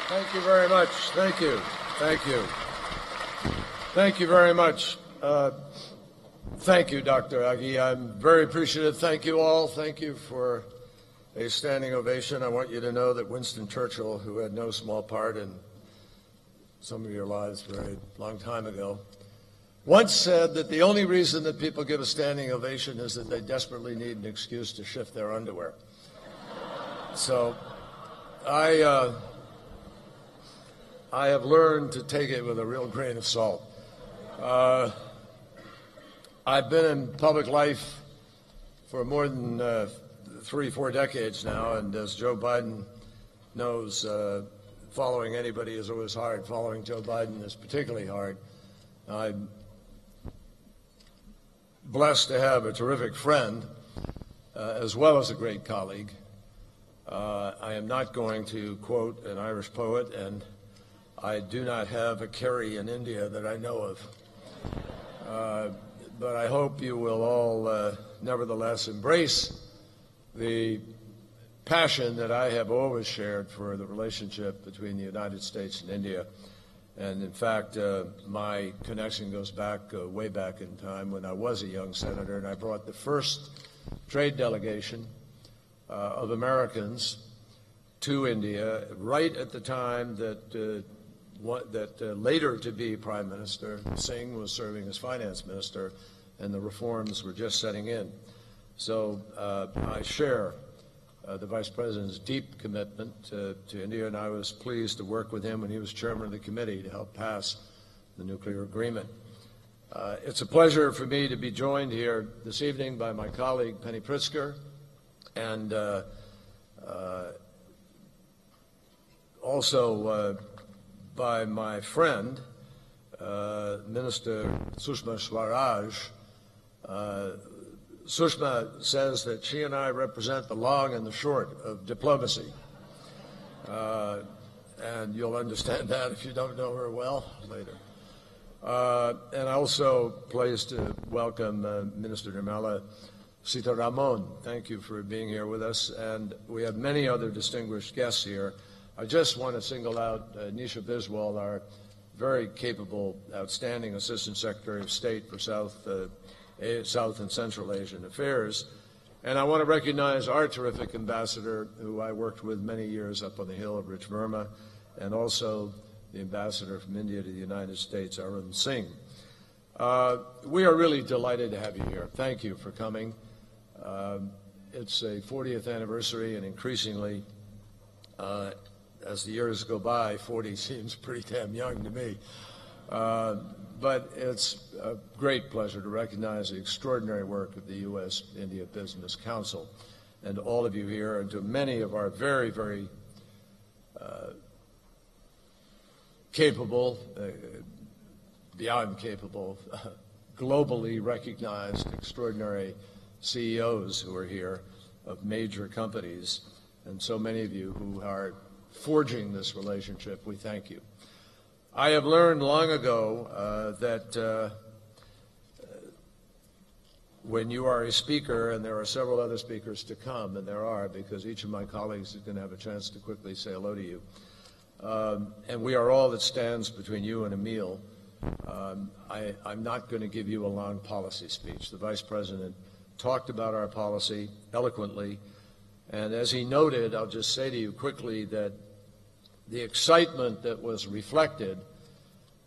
Thank you very much. Thank you. Thank you. Thank you very much. Thank you, Dr. Agee. I'm very appreciative. Thank you all. Thank you for a standing ovation. I want you to know that Winston Churchill, who had no small part in some of your lives a very long time ago, once said that the only reason that people give a standing ovation is that they desperately need an excuse to shift their underwear. So I have learned to take it with a real grain of salt. I've been in public life for more than 3-4 decades now, and as Joe Biden knows, following anybody is always hard. Following Joe Biden is particularly hard. I'm blessed to have a terrific friend as well as a great colleague. I am not going to quote an Irish poet, and I do not have a Kerry in India that I know of. But I hope you will all nevertheless embrace the passion that I have always shared for the relationship between the United States and India. And in fact, my connection goes back, way back in time when I was a young senator, and I brought the first trade delegation of Americans to India right at the time that later to be Prime Minister Singh was serving as Finance Minister, and the reforms were just setting in. So I share the Vice President's deep commitment to India, and I was pleased to work with him when he was chairman of the committee to help pass the nuclear agreement. It's a pleasure for me to be joined here this evening by my colleague Penny Pritzker, and also by my friend, Minister Sushma Swaraj. Sushma says that she and I represent the long and the short of diplomacy. And you'll understand that if you don't know her well later. And also pleased to welcome Minister Nirmala Sitharaman. Thank you for being here with us. And we have many other distinguished guests here. I just want to single out Nisha Biswal, our very capable, outstanding Assistant Secretary of State for South and Central Asian Affairs. And I want to recognize our terrific ambassador, who I worked with many years up on the Hill, Rich Verma, and also the ambassador from India to the United States, Arun Singh. We are really delighted to have you here. Thank you for coming. It's a 40th anniversary, and increasingly, as the years go by, 40 seems pretty damn young to me. But it's a great pleasure to recognize the extraordinary work of the U.S.-India Business Council and all of you here, and to many of our very, very capable, beyond capable, globally recognized, extraordinary CEOs who are here of major companies, and so many of you who are forging this relationship. We thank you. I have learned long ago that when you are a speaker, and there are several other speakers to come, and there are, because each of my colleagues is going to have a chance to quickly say hello to you, and we are all that stands between you and a meal, I'm not going to give you a long policy speech. The Vice President talked about our policy eloquently, and as he noted, I'll just say to you quickly that the excitement that was reflected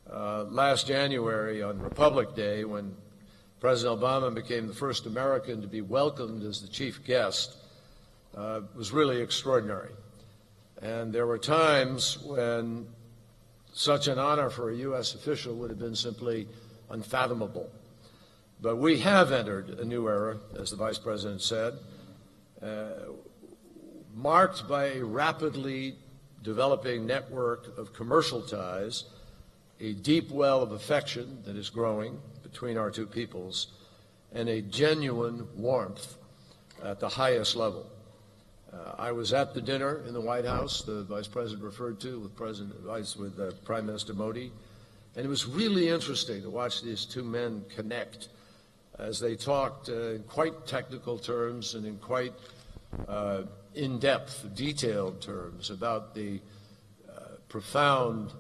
last January on Republic Day, when President Obama became the first American to be welcomed as the chief guest, was really extraordinary. And there were times when such an honor for a U.S. official would have been simply unfathomable. But we have entered a new era, as the Vice President said, marked by a rapidly developing network of commercial ties, a deep well of affection that is growing between our two peoples, and a genuine warmth at the highest level. I was at the dinner in the White House the Vice President referred to with Prime Minister Modi, and it was really interesting to watch these two men connect as they talked in quite technical terms and in quite in-depth, detailed terms about the profound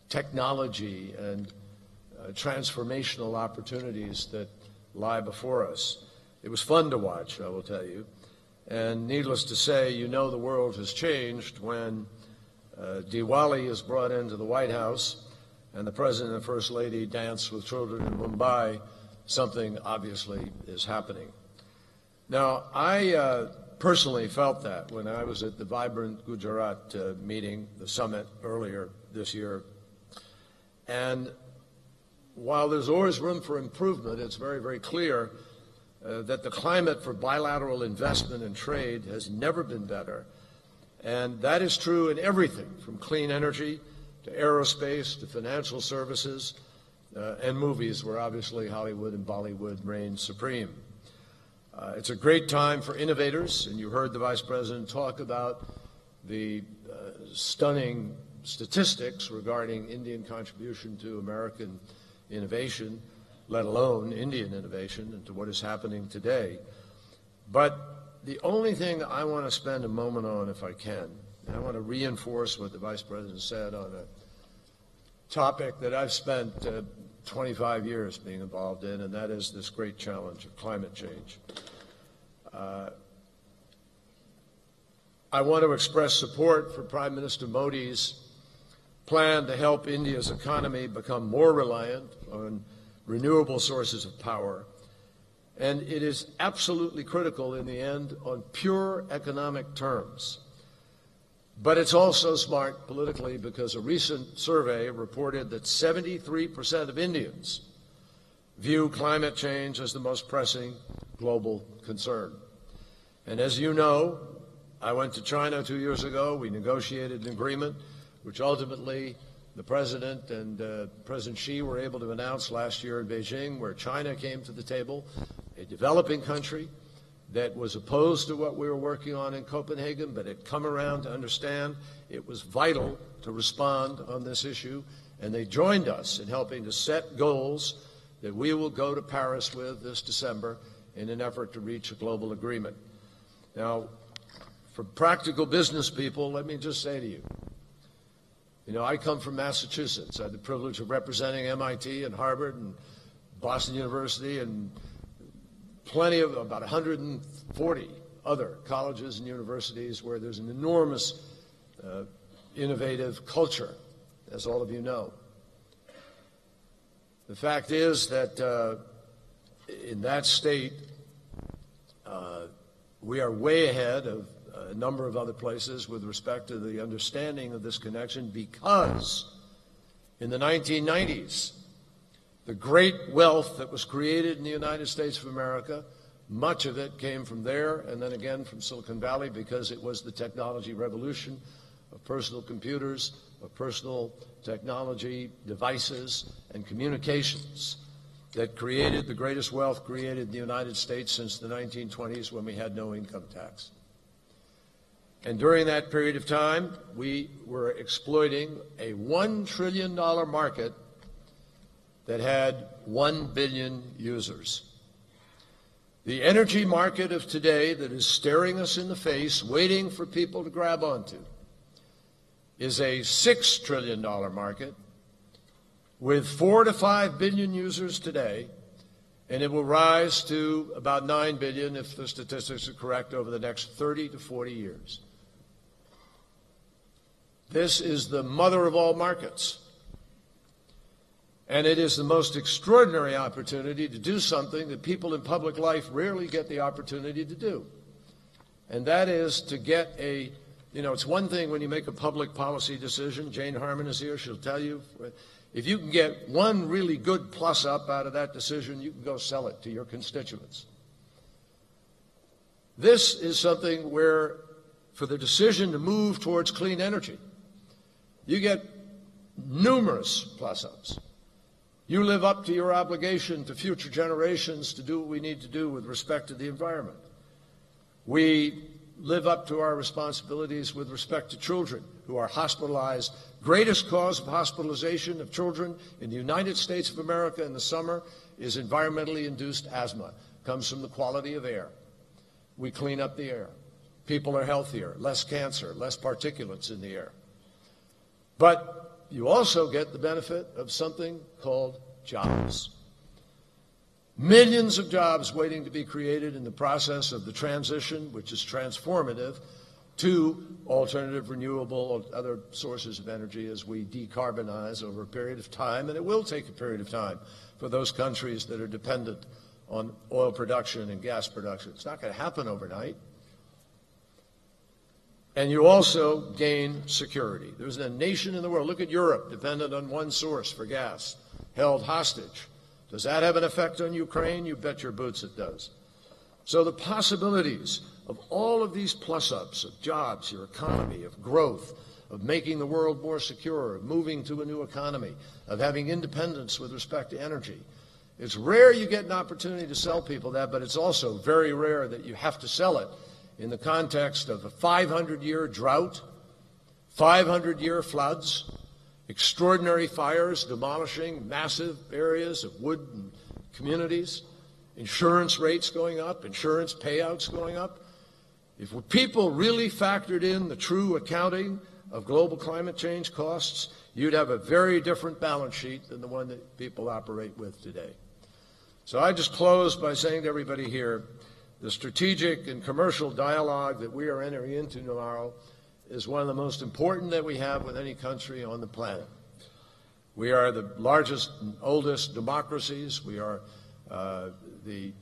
technology and transformational opportunities that lie before us. It was fun to watch, I will tell you. And needless to say, you know the world has changed when Diwali is brought into the White House and the President and First Lady dance with children in Mumbai. Something obviously is happening. Now, I personally felt that when I was at the Vibrant Gujarat meeting, the summit earlier this year. And while there's always room for improvement, it's very, very clear that the climate for bilateral investment and trade has never been better. And that is true in everything from clean energy to aerospace to financial services and movies, where obviously Hollywood and Bollywood reign supreme. It's a great time for innovators, and you heard the Vice President talk about the stunning statistics regarding Indian contribution to American innovation, let alone Indian innovation, and to what is happening today. But the only thing I want to spend a moment on, if I can, and I want to reinforce what the Vice President said on a topic that I've spent 25 years being involved in, and that is this great challenge of climate change. I want to express support for Prime Minister Modi's plan to help India's economy become more reliant on renewable sources of power. And it is absolutely critical in the end on pure economic terms. But it's also smart politically because a recent survey reported that 73% of Indians view climate change as the most pressing global concern. And as you know, I went to China 2 years ago. We negotiated an agreement, which ultimately the President and President Xi were able to announce last year in Beijing, where China came to the table, a developing country that was opposed to what we were working on in Copenhagen, but had come around to understand it was vital to respond on this issue, and they joined us in helping to set goals that we will go to Paris with this December in an effort to reach a global agreement. Now, for practical business people, let me just say to you, I come from Massachusetts. I had the privilege of representing MIT and Harvard and Boston University and about 140 other colleges and universities where there's an enormous innovative culture, as all of you know. The fact is that in that state, we are way ahead of a number of other places with respect to the understanding of this connection, because in the 1990s, the great wealth that was created in the United States of America, much of it came from there and then again from Silicon Valley, because it was the technology revolution of personal computers, of personal technology devices and communications that created the greatest wealth created in the United States since the 1920s, when we had no income tax. And during that period of time, we were exploiting a $1 trillion market that had 1 billion users. The energy market of today that is staring us in the face, waiting for people to grab onto, is a $6 trillion market with 4 to 5 billion users today, and it will rise to about 9 billion if the statistics are correct over the next 30 to 40 years. This is the mother of all markets. And it is the most extraordinary opportunity to do something that people in public life rarely get the opportunity to do. And that is to get it's one thing when you make a public policy decision. Jane Harman is here, she'll tell you. If you can get one really good plus up out of that decision, you can go sell it to your constituents. This is something where, for the decision to move towards clean energy, you get numerous plus ups. You live up to your obligation to future generations to do what we need to do with respect to the environment. We live up to our responsibilities with respect to children who are hospitalized. Greatest cause of hospitalization of children in the United States of America in the summer is environmentally induced asthma. It comes from the quality of air. We clean up the air. People are healthier, less cancer, less particulates in the air. But you also get the benefit of something called jobs. Millions of jobs waiting to be created in the process of the transition, which is transformative, to alternative, renewable, other sources of energy as we decarbonize over a period of time. And it will take a period of time for those countries that are dependent on oil production and gas production. It's not going to happen overnight. And you also gain security. There's a nation in the world, look at Europe, dependent on one source for gas, held hostage. Does that have an effect on Ukraine? You bet your boots it does. So the possibilities of all of these plus-ups of jobs, your economy, of growth, of making the world more secure, of moving to a new economy, of having independence with respect to energy. It's rare you get an opportunity to sell people that, but it's also very rare that you have to sell it in the context of a 500-year drought, 500-year floods, extraordinary fires demolishing massive areas of wood and communities, insurance rates going up, insurance payouts going up. If people really factored in the true accounting of global climate change costs, you'd have a very different balance sheet than the one that people operate with today. So I just close by saying to everybody here, the strategic and commercial dialogue that we are entering into tomorrow is one of the most important that we have with any country on the planet. We are the largest and oldest democracies. We are the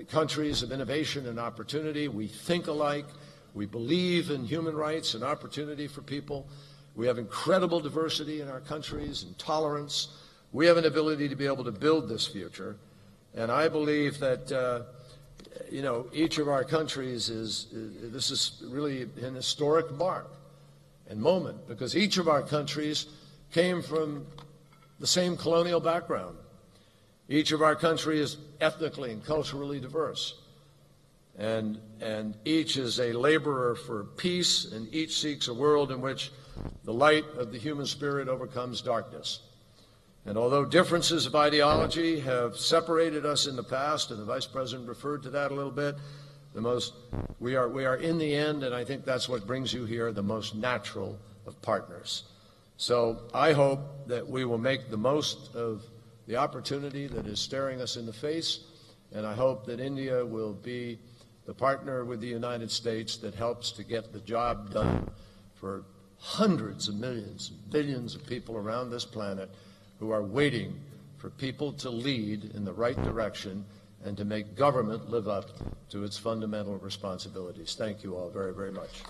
countries of innovation and opportunity. We think alike. We believe in human rights and opportunity for people. We have incredible diversity in our countries and tolerance. We have an ability to be able to build this future. And I believe that, each of our countries this is really an historic mark and moment, because each of our countries came from the same colonial background. Each of our countries is ethnically and culturally diverse. And each is a laborer for peace, and each seeks a world in which the light of the human spirit overcomes darkness. And although differences of ideology have separated us in the past, and the Vice President referred to that a little bit, we are in the end, and I think that's what brings you here, the most natural of partners. So I hope that we will make the most of the opportunity that is staring us in the face, and I hope that India will be the partner with the United States that helps to get the job done for hundreds of millions, billions of people around this planet who are waiting for people to lead in the right direction and to make government live up to its fundamental responsibilities. Thank you all very, very much.